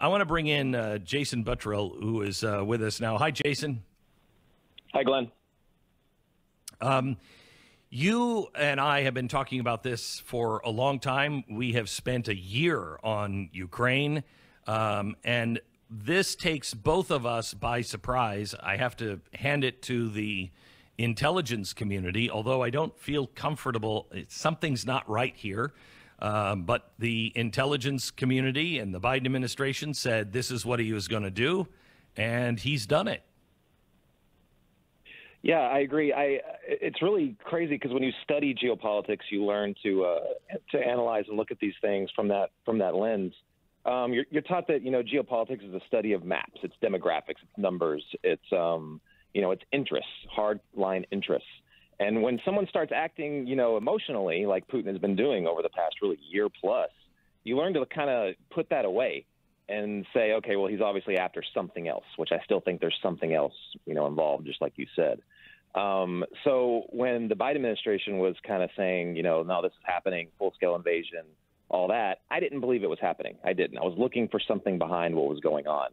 I want to bring in Jason Buttrill, who is with us now. Hi, Jason. Hi, Glenn. You and I have been talking about this for a long time. We have spent a year on Ukraine, and this takes both of us by surprise. I have to hand it to the intelligence community, although I don't feel comfortable. Something's not right here. But the intelligence community and the Biden administration said this is what he was going to do, and he's done it. Yeah, I agree. It's really crazy because when you study geopolitics, you learn to analyze and look at these things from that lens. You're taught that geopolitics is a study of maps, it's demographics, it's numbers, it's it's interests, hard line interests. And when someone starts acting, emotionally, like Putin has been doing over the past really year plus, you learn to kind of put that away and say, okay, well, he's obviously after something else, which I still think there's something else, involved, just like you said. So when the Biden administration was kind of saying, no, this is happening, full-scale invasion, all that, I didn't believe it was happening. I didn't. I was looking for something behind what was going on.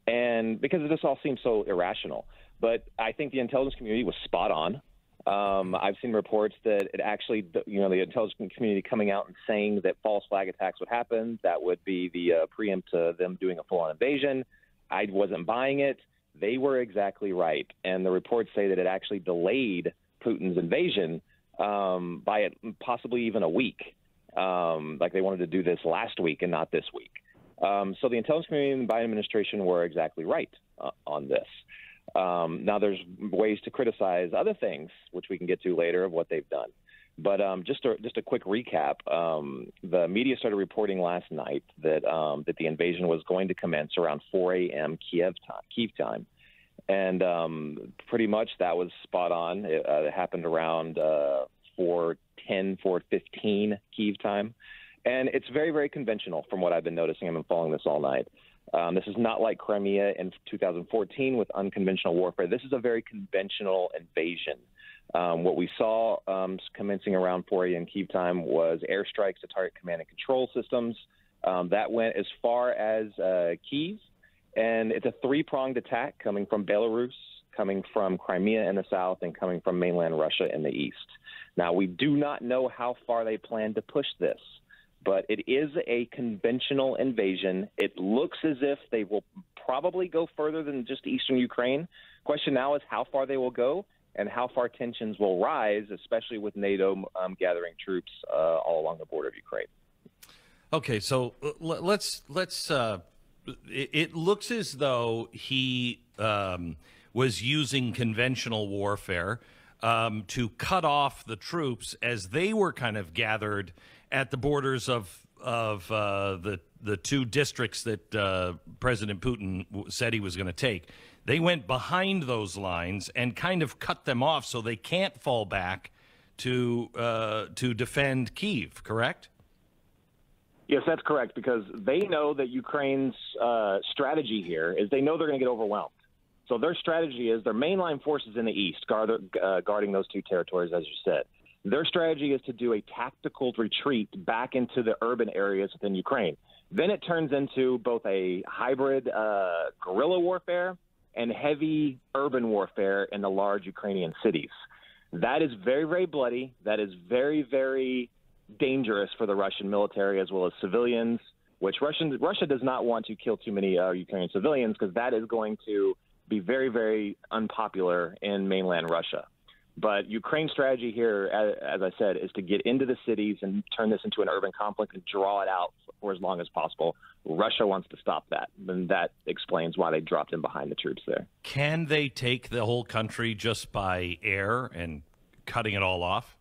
And because this all seems so irrational. But I think the intelligence community was spot on. I've seen reports that it actually, the intelligence community coming out and saying that false flag attacks would happen. That would be the preempt to them doing a full-on invasion. I wasn't buying it. They were exactly right. And the reports say that it actually delayed Putin's invasion by possibly even a week. Like they wanted to do this last week and not this week. So the intelligence community and the Biden administration were exactly right on this. Now, there's ways to criticize other things, which we can get to later, of what they've done. But just a quick recap, the media started reporting last night that the invasion was going to commence around 4 a.m. Kiev time. And pretty much that was spot on. It happened around 4:10, 4:15 Kiev time. And it's very, very conventional from what I've been noticing. I've been following this all night. This is not like Crimea in 2014 with unconventional warfare. This is a very conventional invasion. What we saw commencing around 4 a.m. Kyiv time was airstrikes to target command and control systems. That went as far as Kyiv, and it's a three-pronged attack coming from Belarus, coming from Crimea in the south, and coming from mainland Russia in the east. Now, we do not know how far they plan to push this, but it is a conventional invasion. It looks as if they will probably go further than just eastern Ukraine. Question now is how far they will go and how far tensions will rise, especially with NATO gathering troops all along the border of Ukraine. Okay, so let's. It looks as though he was using conventional warfare to cut off the troops as they were kind of gathered at the borders of the two districts that President Putin said he was going to take. They went behind those lines and kind of cut them off so they can't fall back to defend Kyiv, correct? Yes, that's correct, because they know that Ukraine's strategy here is they know they're going to get overwhelmed. So their strategy is their mainline forces in the east guarding those two territories, as you said. Their strategy is to do a tactical retreat back into the urban areas within Ukraine. Then it turns into both a hybrid guerrilla warfare and heavy urban warfare in the large Ukrainian cities. That is very, very bloody. That is very, very dangerous for the Russian military as well as civilians, which Russia does not want to kill too many Ukrainian civilians, because that is going to be very, very unpopular in mainland Russia. But Ukraine's strategy here, as I said, is to get into the cities and turn this into an urban conflict and draw it out for as long as possible. Russia wants to stop that, and that explains why they dropped in behind the troops there. Can they take the whole country just by air and cutting it all off?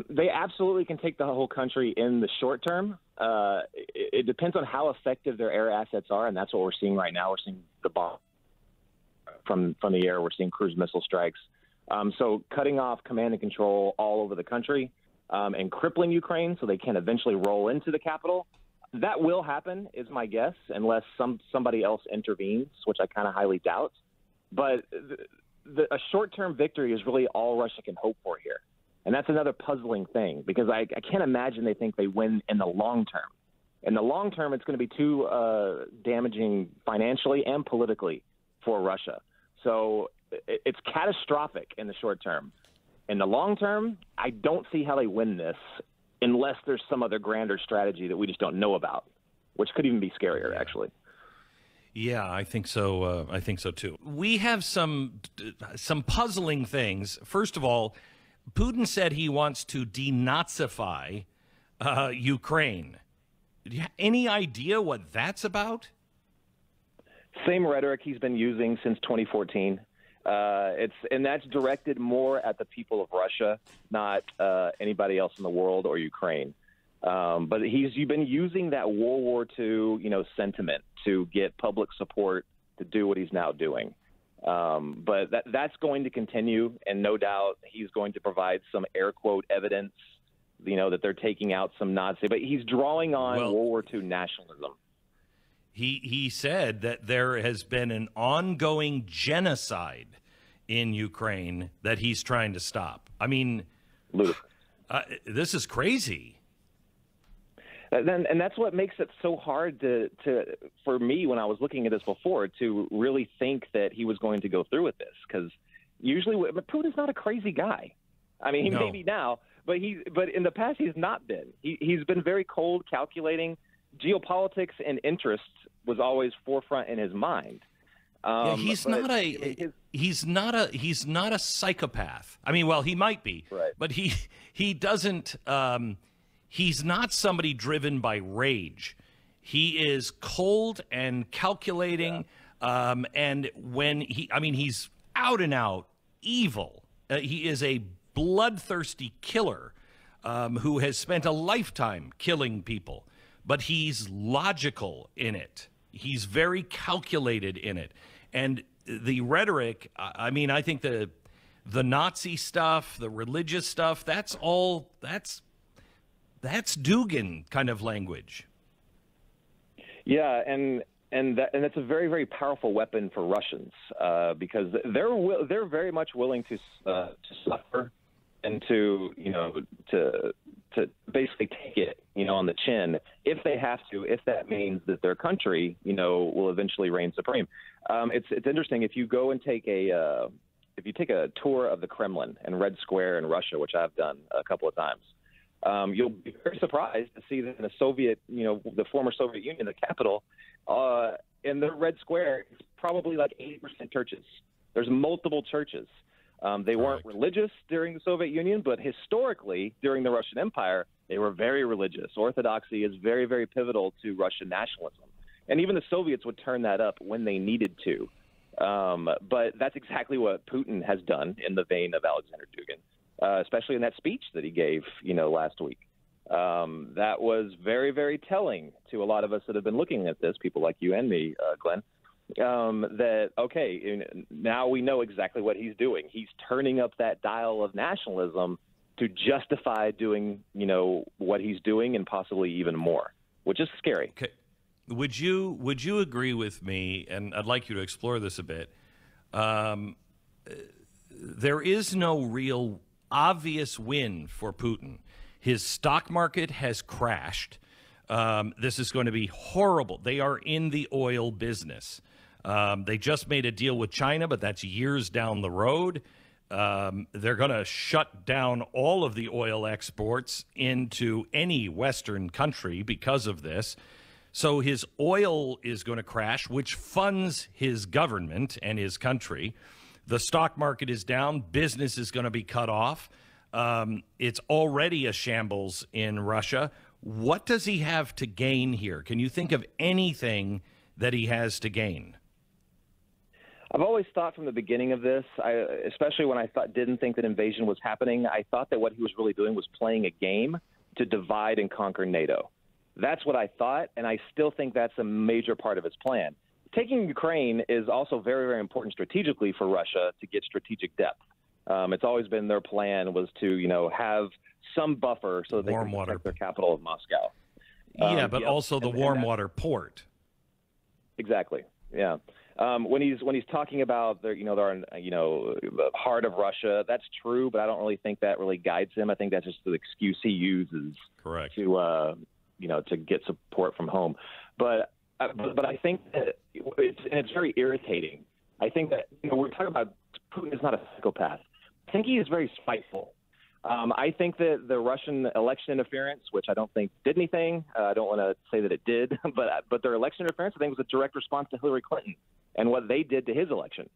They absolutely can take the whole country in the short term. It depends on how effective their air assets are, and that's what we're seeing right now. We're seeing the bomb from the air. We're seeing cruise missile strikes. So cutting off command and control all over the country and crippling Ukraine so they can eventually roll into the capital. That will happen, is my guess, unless somebody else intervenes, which I kind of highly doubt. But a short-term victory is really all Russia can hope for here. And that's another puzzling thing, because I can't imagine they think they win in the long term. In the long term, it's going to be too damaging financially and politically for Russia. So it's catastrophic in the short term. In the long term, I don't see how they win this unless there's some other grander strategy that we just don't know about, which could even be scarier, actually. Yeah, I think so. I think so too. We have some puzzling things. First of all, Putin said he wants to denazify Ukraine. Do you have any idea what that's about? Same rhetoric he's been using since 2014. And that's directed more at the people of Russia, not anybody else in the world or Ukraine. But you've been using that World War II, sentiment to get public support to do what he's now doing. But that's going to continue, and no doubt he's going to provide some air quote evidence, that they're taking out some Nazi. But he's drawing on World War II nationalism. He said that there has been an ongoing genocide in Ukraine that he's trying to stop. I mean, this is crazy. And that's what makes it so hard for me when I was looking at this before to really think that he was going to go through with this, because usually Putin's not a crazy guy. I mean, he may be now, but in the past he's not been. He's been very cold, calculating. Geopolitics and interests was always forefront in his mind. He's not a psychopath. I mean, well, he might be, right, but he doesn't. He's not somebody driven by rage. He is cold and calculating. Yeah. And when he's out and out evil. He is a bloodthirsty killer who has spent a lifetime killing people, but he's logical in it. He's very calculated in it. And the rhetoric, I think the Nazi stuff, the religious stuff, that's Dugin kind of language. Yeah, and that's a very, very powerful weapon for Russians because they're very much willing to suffer and to basically take it on the chin if they have to, if that means that their country will eventually reign supreme. It's interesting if you go and take a tour of the Kremlin and Red Square in Russia, which I've done a couple of times. You'll be very surprised to see that in the Soviet, the former Soviet Union, the capital, in the Red Square, it's probably like 80% churches. There's multiple churches. They weren't religious during the Soviet Union, but historically, during the Russian Empire, they were very religious. Orthodoxy is very, very pivotal to Russian nationalism. And even the Soviets would turn that up when they needed to. But that's exactly what Putin has done in the vein of Alexander Dugin, especially in that speech that he gave, last week. That was very, very telling to a lot of us that have been looking at this, people like you and me, Glenn, that, okay, now we know exactly what he's doing. He's turning up that dial of nationalism to justify doing, what he's doing and possibly even more, which is scary. Okay. Would you agree with me, and I'd like you to explore this a bit, there is no real obvious win for Putin. His stock market has crashed. This is going to be horrible. They are in the oil business. They just made a deal with China, but that's years down the road. They're going to shut down all of the oil exports into any Western country because of this. So his oil is going to crash, which funds his government and his country. The stock market is down. Business is going to be cut off. It's already a shambles in Russia. What does he have to gain here? Can you think of anything that he has to gain? I've always thought from the beginning of this, especially when I didn't think that invasion was happening, I thought that what he was really doing was playing a game to divide and conquer NATO. That's what I thought, and I still think that's a major part of his plan. Taking Ukraine is also very, very important strategically for Russia to get strategic depth. It's always been their plan was to, have some buffer so that they can protect their capital of Moscow. Yeah, but also the warm water port. Exactly. Yeah. When he's talking about they're the heart of Russia, that's true, but I don't really think that really guides him. I think that's just the excuse he uses. Correct. To to get support from home. But I think that it's very irritating. I think that we're talking about Putin is not a psychopath. I think he is very spiteful. I think that the Russian election interference, which I don't think did anything, I don't want to say that it did, but their election interference, I think, was a direct response to Hillary Clinton and what they did to his election.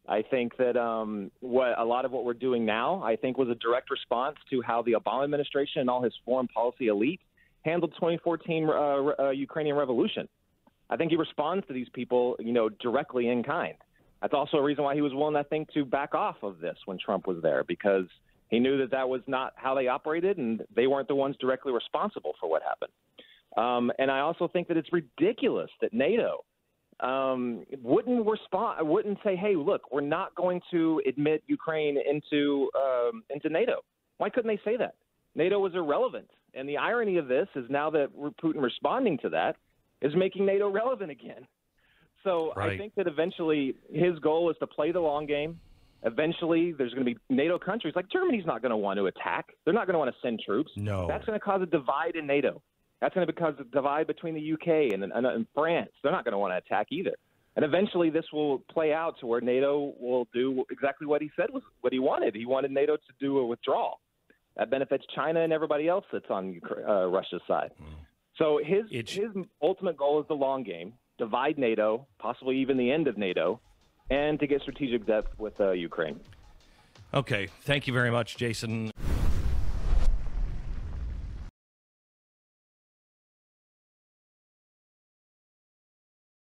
I think that a lot of what we're doing now, I think, was a direct response to how the Obama administration and all his foreign policy elite handled 2014 Ukrainian revolution. I think he responds to these people, directly in kind. That's also a reason why he was willing, I think, to back off of this when Trump was there, because he knew that was not how they operated, and they weren't the ones directly responsible for what happened. And I also think that it's ridiculous that NATO wouldn't say, hey, look, we're not going to admit Ukraine into NATO. Why couldn't they say that? NATO was irrelevant. And the irony of this is now that Putin responding to that is making NATO relevant again. So right. I think that eventually his goal is to play the long game. Eventually, there's going to be NATO countries like Germany's not going to want to attack. They're not going to want to send troops. No. That's going to cause a divide in NATO. That's going to cause a divide between the UK and France. They're not going to want to attack either. And eventually this will play out to where NATO will do exactly what he said was what he wanted. He wanted NATO to do a withdrawal. That benefits China and everybody else that's on Russia's side. So his ultimate goal is the long game, divide NATO, possibly even the end of NATO, and to get strategic depth with Ukraine. Okay. Thank you very much, Jason.